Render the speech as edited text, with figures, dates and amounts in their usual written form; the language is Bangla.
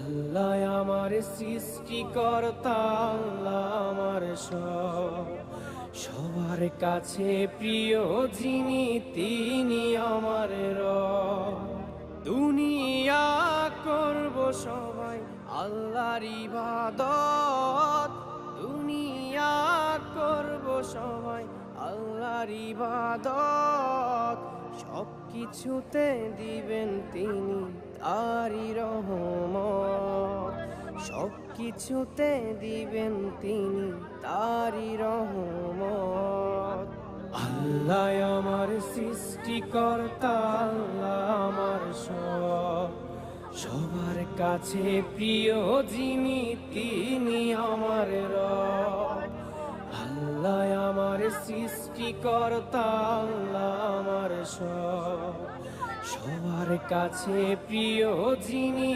আল্লাহ আমার সৃষ্টিকর্তা, আল্লাহ আমার সব, সবার কাছে প্রিয় যিনি তিনি আমার রব। দুনিয়া করব সবাই আল্লাহর ইবাদত, দুনিয়া করব সবাই আল্লাহর ইবাদত, সব কিছুতে দিবেন তিনি তারি রহমত, সব কিছুতে দিবেন তিনি তারি রহমত। আল্লাহ আমার সৃষ্টিকর্তা, আল্লাহ আমার সব, সবার কাছে প্রিয় যিনি তিনি আমার রব। আল্লাহ আমার সৃষ্টিকর্তা, আল্লাহ আমার সব, সবার কাছে প্রিয় যিনি